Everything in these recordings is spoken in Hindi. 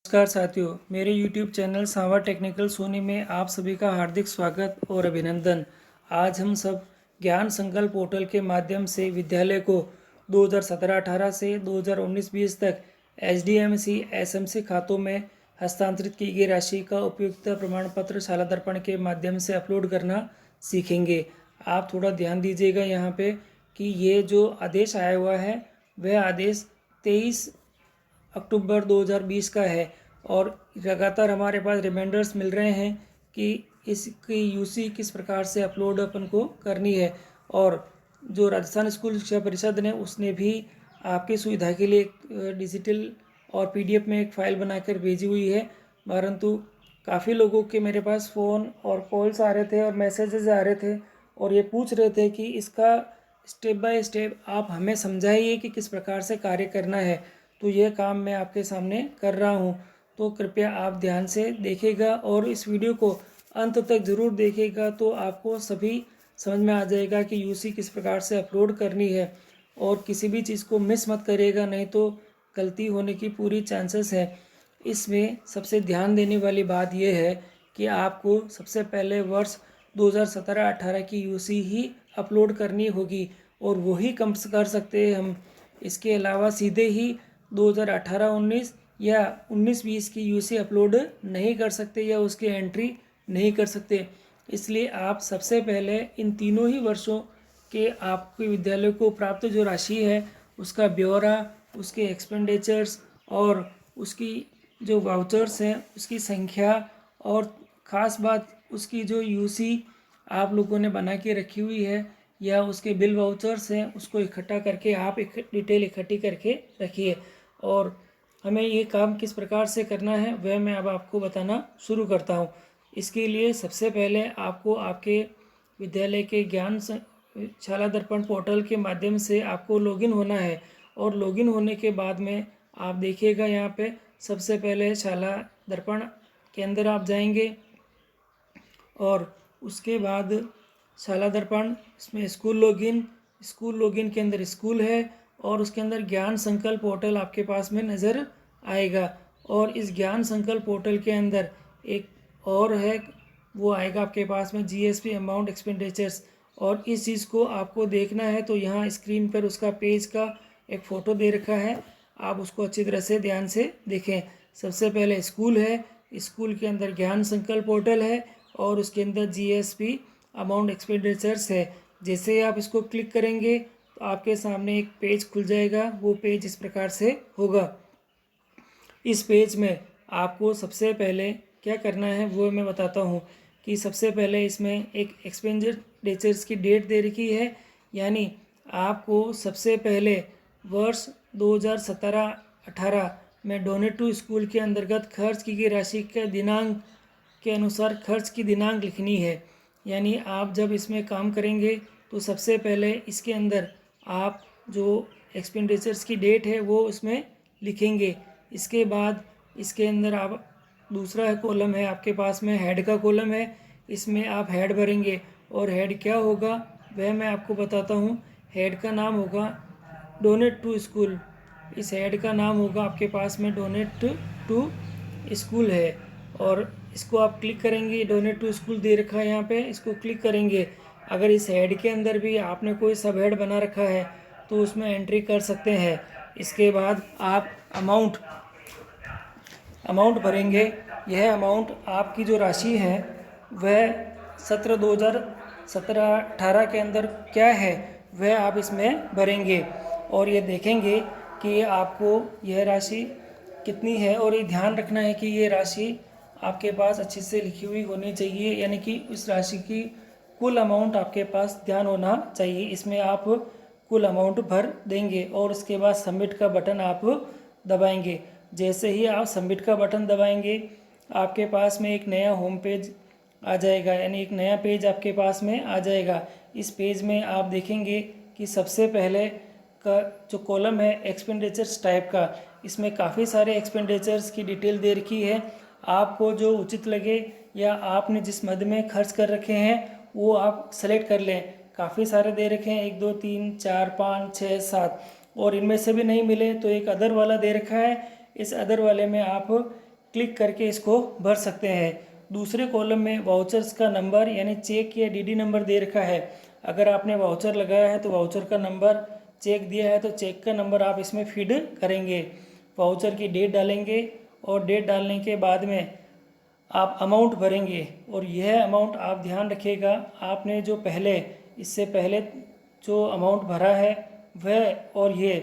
नमस्कार साथियों, मेरे YouTube चैनल सांवा टेक्निकल सोनी में आप सभी का हार्दिक स्वागत और अभिनंदन। आज हम सब ज्ञान संकल्प पोर्टल के माध्यम से विद्यालय को 2017-18 से 2019-20 तक HDMC SMC खातों में हस्तांतरित की गई राशि का उपयुक्तता प्रमाण पत्र शाला दर्पण के माध्यम से अपलोड करना सीखेंगे। आप थोड़ा ध्यान दीजिएगा यहाँ पे कि ये जो आदेश आया हुआ है वह आदेश 23 अक्टूबर 2020 का है और लगातार हमारे पास रिमाइंडर्स मिल रहे हैं कि इसकी यूसी किस प्रकार से अपलोड अपन को करनी है। और जो राजस्थान स्कूल शिक्षा परिषद ने उसने भी आपकी सुविधा के लिए एक डिजिटल और पीडीएफ में एक फ़ाइल बनाकर भेजी हुई है, परंतु काफ़ी लोगों के मेरे पास फ़ोन और कॉल्स आ रहे थे और मैसेजेस आ रहे थे और ये पूछ रहे थे कि इसका स्टेप बाय स्टेप आप हमें समझाइए कि किस प्रकार से कार्य करना है। तो यह काम मैं आपके सामने कर रहा हूँ, तो कृपया आप ध्यान से देखिएगा और इस वीडियो को अंत तक ज़रूर देखिएगा, तो आपको सभी समझ में आ जाएगा कि यूसी किस प्रकार से अपलोड करनी है। और किसी भी चीज़ को मिस मत करिएगा, नहीं तो गलती होने की पूरी चांसेस है। इसमें सबसे ध्यान देने वाली बात यह है कि आपको सबसे पहले वर्ष 2017-18 की यूसी ही अपलोड करनी होगी और वही कम कर सकते हैं हम। इसके अलावा सीधे ही 2018-19 या 19-20 की यूसी अपलोड नहीं कर सकते या उसकी एंट्री नहीं कर सकते। इसलिए आप सबसे पहले इन तीनों ही वर्षों के आपके विद्यालय को प्राप्त जो राशि है उसका ब्यौरा, उसके एक्सपेंडिचर्स और उसकी जो वाउचर्स हैं उसकी संख्या, और ख़ास बात उसकी जो यूसी आप लोगों ने बना के रखी हुई है या उसके बिल वाउचर्स हैं उसको इकट्ठा करके आप एक डिटेल इकट्ठी करके रखिए। और हमें ये काम किस प्रकार से करना है वह मैं अब आपको बताना शुरू करता हूँ। इसके लिए सबसे पहले आपको आपके विद्यालय के ज्ञान शाला दर्पण पोर्टल के माध्यम से आपको लॉगिन होना है और लॉगिन होने के बाद में आप देखिएगा यहाँ पे सबसे पहले शाला दर्पण के अंदर आप जाएंगे और उसके बाद शाला दर्पण इसमें स्कूल लॉगिन के अंदर स्कूल है और उसके अंदर ज्ञान संकल्प पोर्टल आपके पास में नज़र आएगा। और इस ज्ञान संकल्प पोर्टल के अंदर एक और है, वो आएगा आपके पास में जीएसपी अमाउंट एक्सपेंडिचर्स। और इस चीज़ को आपको देखना है तो यहाँ स्क्रीन पर उसका पेज का एक फ़ोटो दे रखा है, आप उसको अच्छी तरह से ध्यान से देखें। सबसे पहले स्कूल है, स्कूल के अंदर ज्ञान संकल्प पोर्टल है और उसके अंदर जीएसपी अमाउंट एक्सपेंडिचर्स है। जैसे ही आप इसको क्लिक करेंगे तो आपके सामने एक पेज खुल जाएगा। वो पेज इस प्रकार से होगा। इस पेज में आपको सबसे पहले क्या करना है वो मैं बताता हूँ कि सबसे पहले इसमें एक एक्सपेंडिचर्स की डेट दे रखी है, यानी आपको सबसे पहले वर्ष 2017-18 में डोनेट टू स्कूल के अंतर्गत खर्च की गई राशि के दिनांक के अनुसार खर्च की दिनांक लिखनी है। यानी आप जब इसमें काम करेंगे तो सबसे पहले इसके अंदर आप जो एक्सपेंडिचर्स की डेट है वो उसमें लिखेंगे। इसके बाद इसके अंदर आप दूसरा कॉलम है आपके पास में हेड का कॉलम है, इसमें आप हेड भरेंगे और हेड क्या होगा वह मैं आपको बताता हूँ। हेड का नाम होगा डोनेट टू स्कूल। इस हेड का नाम होगा आपके पास में डोनेट टू स्कूल है और इसको आप क्लिक करेंगे। डोनेट टू स्कूल दे रखा है यहाँ पे, इसको क्लिक करेंगे। अगर इस हेड के अंदर भी आपने कोई सब हेड बना रखा है तो उसमें एंट्री कर सकते हैं। इसके बाद आप अमाउंट भरेंगे। यह अमाउंट आपकी जो राशि है वह सत्र 2017-18 के अंदर क्या है वह आप इसमें भरेंगे और ये देखेंगे कि आपको यह राशि कितनी है। और ये ध्यान रखना है कि ये राशि आपके पास अच्छे से लिखी हुई होनी चाहिए, यानी कि इस राशि की कुल अमाउंट आपके पास ध्यान होना चाहिए। इसमें आप कुल अमाउंट भर देंगे और उसके बाद सबमिट का बटन आप दबाएंगे। जैसे ही आप सबमिट का बटन दबाएंगे आपके पास में एक नया होम पेज आ जाएगा, यानी एक नया पेज आपके पास में आ जाएगा। इस पेज में आप देखेंगे कि सबसे पहले का जो कॉलम है एक्सपेंडिचर्स टाइप का, इसमें काफ़ी सारे एक्सपेंडिचर्स की डिटेल दे रखी है। आपको जो उचित लगे या आपने जिस मद में खर्च कर रखे हैं वो आप सेलेक्ट कर लें। काफ़ी सारे दे रखे हैं, 1 2 3 4 5 6 7, और इनमें से भी नहीं मिले तो एक अदर वाला दे रखा है। इस अदर वाले में आप क्लिक करके इसको भर सकते हैं। दूसरे कॉलम में वाउचर्स का नंबर यानी चेक या डीडी नंबर दे रखा है। अगर आपने वाउचर लगाया है तो वाउचर का नंबर, चेक दिया है तो चेक का नंबर आप इसमें फीड करेंगे। वाउचर की डेट डालेंगे और डेट डालने के बाद में आप अमाउंट भरेंगे। और यह अमाउंट आप ध्यान रखिएगा, आपने जो पहले इससे पहले जो अमाउंट भरा है वह और ये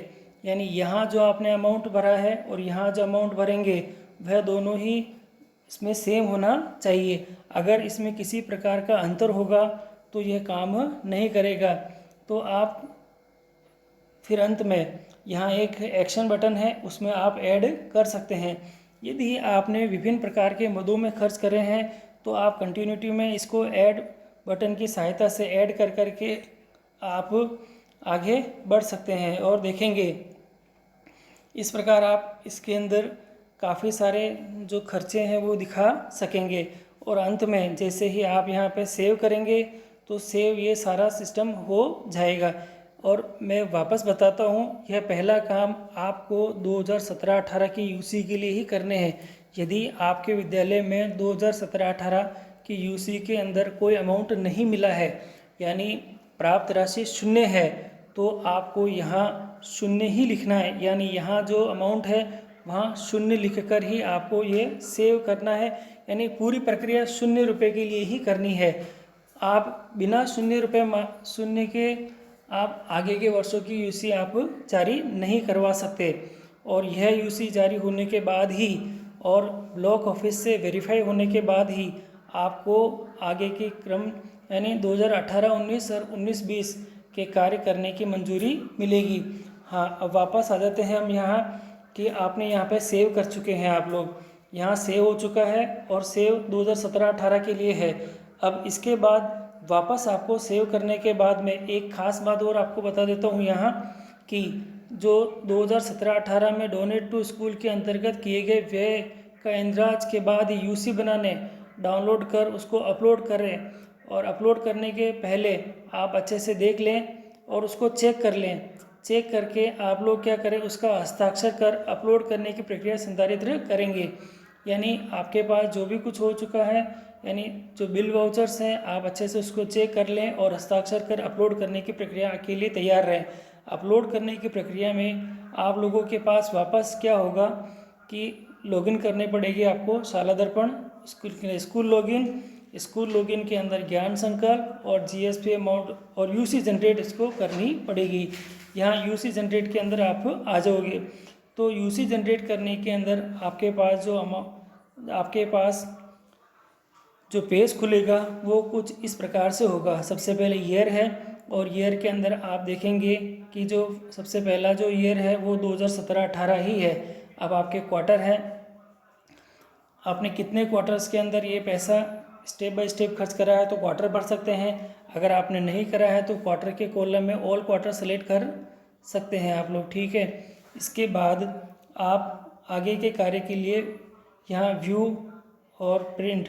यानी यहाँ जो आपने अमाउंट भरा है और यहाँ जो अमाउंट भरेंगे वह दोनों ही इसमें सेम होना चाहिए। अगर इसमें किसी प्रकार का अंतर होगा तो यह काम नहीं करेगा। तो आप फिर अंत में यहाँ एक एक्शन बटन है, उसमें आप ऐड कर सकते हैं। यदि आपने विभिन्न प्रकार के मदों में खर्च करे हैं तो आप कंटिन्यूटी में इसको ऐड बटन की सहायता से ऐड कर करके आप आगे बढ़ सकते हैं और देखेंगे। इस प्रकार आप इसके अंदर काफ़ी सारे जो खर्चे हैं वो दिखा सकेंगे। और अंत में जैसे ही आप यहाँ पे सेव करेंगे तो सेव ये सारा सिस्टम हो जाएगा। और मैं वापस बताता हूँ, यह पहला काम आपको 2017-18 की यूसी के लिए ही करने हैं। यदि आपके विद्यालय में 2017-18 की यूसी के अंदर कोई अमाउंट नहीं मिला है यानी प्राप्त राशि शून्य है तो आपको यहाँ शून्य ही लिखना है। यानी यहाँ जो अमाउंट है वहाँ शून्य लिखकर ही आपको ये सेव करना है। यानी पूरी प्रक्रिया ₹0 के लिए ही करनी है। आप बिना शून्य के आप आगे के वर्षों की यूसी आप जारी नहीं करवा सकते। और यह यूसी जारी होने के बाद ही और ब्लॉक ऑफिस से वेरीफाई होने के बाद ही आपको आगे के क्रम यानी 2018-19 और 19-20 के कार्य करने की मंजूरी मिलेगी। हाँ, अब वापस आ जाते हैं हम यहाँ कि आपने यहाँ पे सेव कर चुके हैं आप लोग। यहाँ सेव हो चुका है और सेव 2017-18 के लिए है। अब इसके बाद वापस आपको सेव करने के बाद में एक ख़ास बात और आपको बता देता हूँ यहाँ कि जो 2017-18 में डोनेट टू स्कूल के अंतर्गत किए गए व्यय का इंद्राज के बाद यूसी बनाने, डाउनलोड कर उसको अपलोड करें। और अपलोड करने के पहले आप अच्छे से देख लें और उसको चेक कर लें। चेक करके आप लोग क्या करें, उसका हस्ताक्षर कर अपलोड करने की प्रक्रिया संचालित करेंगे। यानी आपके पास जो भी कुछ हो चुका है यानी जो बिल वाउचर्स हैं आप अच्छे से उसको चेक कर लें और हस्ताक्षर कर अपलोड करने की प्रक्रिया के लिए तैयार रहें। अपलोड करने की प्रक्रिया में आप लोगों के पास वापस क्या होगा कि लॉगिन करने पड़ेगी आपको शाला दर्पण स्कूल लॉगिन के अंदर ज्ञान संकल्प और जीएसपी अमाउंट और यूसी जनरेट इसको करनी पड़ेगी। यहाँ यूसी जनरेट के अंदर आप आ जाओगे तो यूसी जनरेट करने के अंदर आपके पास जो पेज खुलेगा वो कुछ इस प्रकार से होगा। सबसे पहले ईयर है और ईयर के अंदर आप देखेंगे कि जो सबसे पहला जो ईयर है वो 2017-18 ही है। अब आपके क्वार्टर है, आपने कितने क्वार्टर्स के अंदर ये पैसा स्टेप बाय स्टेप खर्च करा है तो क्वार्टर भर सकते हैं। अगर आपने नहीं करा है तो क्वार्टर के कॉलम में ऑल क्वार्टर सेलेक्ट कर सकते हैं आप लोग, ठीक है। इसके बाद आप आगे के कार्य के लिए यहाँ व्यू और प्रिंट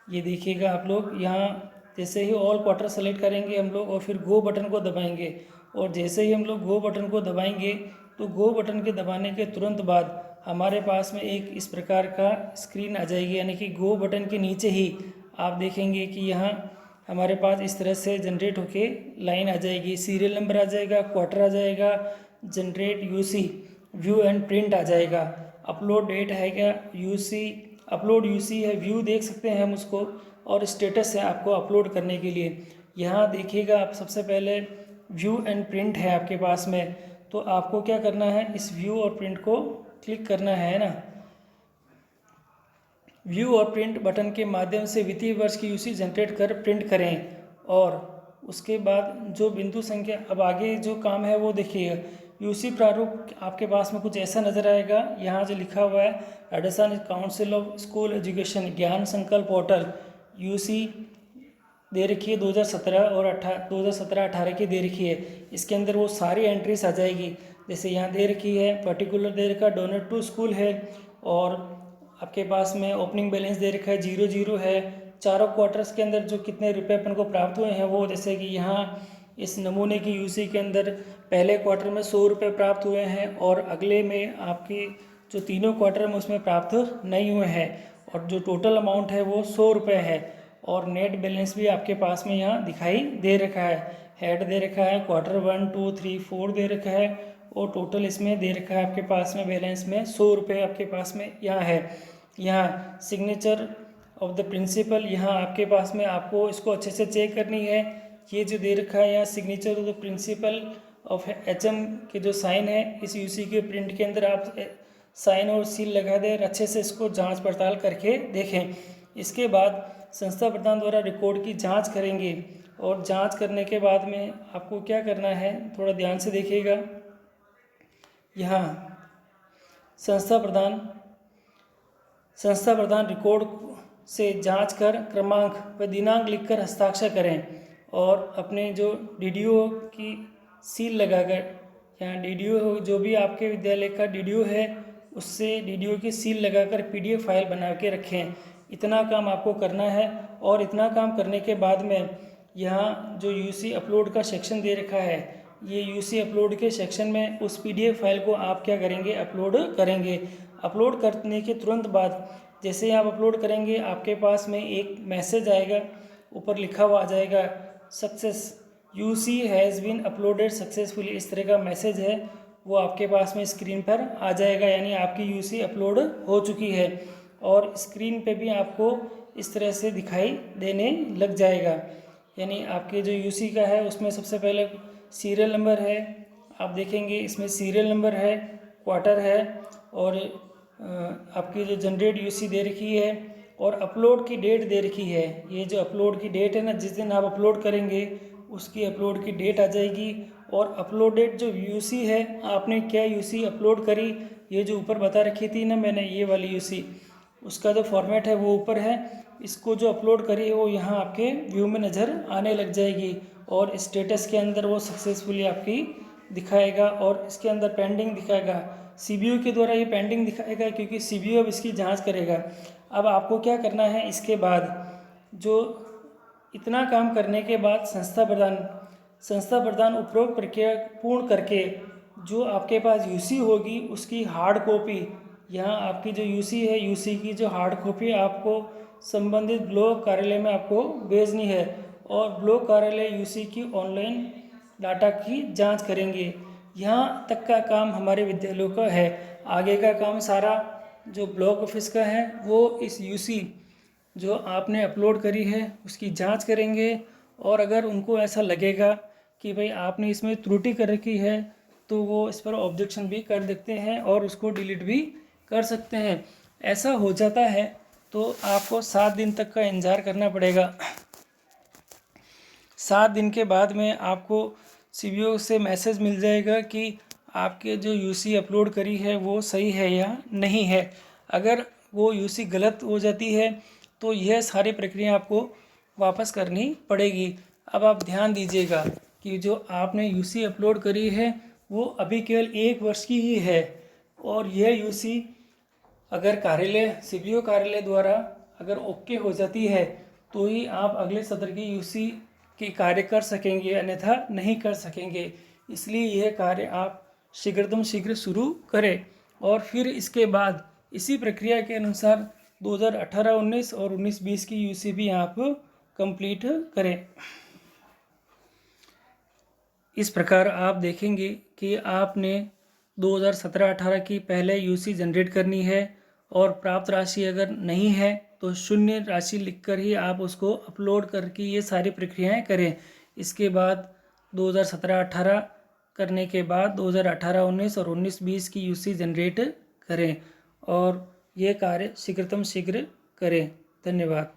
ये देखिएगा आप लोग। यहाँ जैसे ही ऑल क्वार्टर सेलेक्ट करेंगे हम लोग और फिर गो बटन को दबाएंगे और जैसे ही हम लोग गो बटन को दबाएंगे तो गो बटन के दबाने के तुरंत बाद हमारे पास में एक इस प्रकार का स्क्रीन आ जाएगी। यानी कि गो बटन के नीचे ही आप देखेंगे कि यहाँ हमारे पास इस तरह से जनरेट होके लाइन आ जाएगी, सीरियल नंबर आ जाएगा, क्वार्टर आ जाएगा, generate UC, view and print आ जाएगा। अपलोड डेट है क्या यूसी, अपलोड यूसी है, व्यू देख सकते हैं हम उसको और स्टेटस है आपको अपलोड करने के लिए। यहाँ देखिएगा आप सबसे पहले व्यू एंड प्रिंट है आपके पास में, तो आपको क्या करना है इस व्यू और प्रिंट को क्लिक करना है ना। व्यू और प्रिंट बटन के माध्यम से वित्तीय वर्ष की यूसी जनरेट कर प्रिंट करें। और उसके बाद जो बिंदु संख्या, अब आगे जो काम है वो देखिएगा। यूसी प्रारूप आपके पास में कुछ ऐसा नज़र आएगा। यहाँ जो लिखा हुआ है Rajasthan council of school education ज्ञान संकल्प पोर्टल, यूसी दे रखी है 2017 और 2017-18 की दे रखी है। इसके अंदर वो सारी एंट्रीज आ जाएगी। जैसे यहाँ दे रखी है पर्टिकुलर दे रखा डोनेट टू स्कूल है और आपके पास में ओपनिंग बैलेंस दे रखा है 0 है। चारों क्वार्टर्स के अंदर जो कितने रुपए अपन को प्राप्त हुए हैं वो, जैसे कि यहाँ इस नमूने की यूसी के अंदर पहले क्वार्टर में 100 रुपये प्राप्त हुए हैं और अगले में आपकी जो तीनों क्वार्टर में उसमें प्राप्त नहीं हुए हैं, और जो टोटल अमाउंट है वो 100 रुपये है। और नेट बैलेंस भी आपके पास में यहाँ दिखाई दे रखा है। हेड दे रखा है, क्वार्टर 1 2 3 4 दे रखा है, और टोटल इसमें दे रखा है आपके पास में बैलेंस में 100 रुपये आपके पास में यहाँ है। यहाँ सिग्नेचर ऑफ द प्रिंसिपल, यहाँ आपके पास में आपको इसको अच्छे से चेक करनी है। ये जो दे रखा है यहाँ signature of the principle of HM के जो साइन है, इस UC के प्रिंट के अंदर आप साइन और सील लगा दें, अच्छे से इसको जांच पड़ताल करके देखें। इसके बाद संस्था प्रधान द्वारा रिकॉर्ड की जांच करेंगे, और जांच करने के बाद में आपको क्या करना है, थोड़ा ध्यान से देखिएगा। यहाँ संस्था प्रधान रिकॉर्ड से जांच कर क्रमांक व दिनांक लिखकर हस्ताक्षर करें, और अपने जो DDO की सील लगाकर, यहाँ DDO जो भी आपके विद्यालय का DDO है उससे DDO की सील लगाकर PDF फाइल बना के रखें। इतना काम आपको करना है। और इतना काम करने के बाद में यहाँ जो UC अपलोड का सेक्शन दे रखा है, ये UC अपलोड के सेक्शन में उस PDF फाइल को आप क्या करेंगे, अपलोड करेंगे। अपलोड करने के तुरंत बाद जैसे ही आप अपलोड करेंगे, आपके पास में एक मैसेज आएगा, ऊपर लिखा हुआ आ जाएगा success, UC has been uploaded successfully, इस तरह का मैसेज है, वो आपके पास में स्क्रीन पर आ जाएगा, यानी आपकी UC अपलोड हो चुकी है। और स्क्रीन पे भी आपको इस तरह से दिखाई देने लग जाएगा, यानी आपके जो UC का है उसमें सबसे पहले सीरियल नंबर है, आप देखेंगे इसमें सीरियल नंबर है, क्वार्टर है, और आपकी जो जनरेट UC दे रखी है, और अपलोड की डेट दे रखी है। ये जो अपलोड की डेट है ना, जिस दिन आप अपलोड करेंगे उसकी अपलोड की डेट आ जाएगी। और अपलोडेड जो UC है, आपने क्या UC अपलोड करी, ये जो ऊपर बता रखी थी ना मैंने, ये वाली UC, उसका जो फॉर्मेट है वो ऊपर है। इसको जो अपलोड करी है वो यहाँ आपके व्यू में नज़र आने लग जाएगी, और स्टेटस के अंदर वो सक्सेसफुली आपकी दिखाएगा, और इसके अंदर पेंडिंग दिखाएगा। CBO के द्वारा ये पेंडिंग दिखाएगा, क्योंकि CBO अब इसकी जांच करेगा। अब आपको क्या करना है, इसके बाद जो इतना काम करने के बाद संस्था प्रधान उपरोक्त प्रक्रिया पूर्ण करके जो आपके पास UC होगी उसकी हार्ड कॉपी, यहाँ आपकी जो UC है, UC की जो हार्ड कॉपी आपको संबंधित ब्लॉक कार्यालय में आपको भेजनी है, और ब्लॉक कार्यालय UC की ऑनलाइन डाटा की जांच करेंगे। यहाँ तक का काम हमारे विद्यालयों का है। आगे का काम सारा जो ब्लॉक ऑफिस का है वो इस UC जो आपने अपलोड करी है उसकी जांच करेंगे, और अगर उनको ऐसा लगेगा कि भाई आपने इसमें त्रुटि कर रखी है तो वो इस पर ऑब्जेक्शन भी कर देते हैं और उसको डिलीट भी कर सकते हैं। ऐसा हो जाता है तो आपको 7 दिन तक का इंतज़ार करना पड़ेगा। 7 दिन के बाद में आपको CBO से मैसेज मिल जाएगा कि आपके जो UC अपलोड करी है वो सही है या नहीं है। अगर वो UC गलत हो जाती है तो यह सारी प्रक्रिया आपको वापस करनी पड़ेगी। अब आप ध्यान दीजिएगा कि जो आपने UC अपलोड करी है वो अभी केवल 1 वर्ष की ही है, और यह UC अगर CBO कार्यालय द्वारा अगर ओके हो जाती है तो ही आप अगले सत्र की UC के कार्य कर सकेंगे, अन्यथा नहीं कर सकेंगे। इसलिए यह कार्य आप शीघ्रतम शीघ्र शुरू करें, और फिर इसके बाद इसी प्रक्रिया के अनुसार 2018-19 और 19-20 की UC भी आप कंप्लीट करें। इस प्रकार आप देखेंगे कि आपने 2017-18 की पहले UC जनरेट करनी है, और प्राप्त राशि अगर नहीं है तो शून्य राशि लिखकर ही आप उसको अपलोड करके ये सारी प्रक्रियाएं करें। इसके बाद 2017-18 करने के बाद 2018-19 और 19-20 की UC जनरेट करें, और ये कार्य शीघ्रतम शीघ्र करें। धन्यवाद।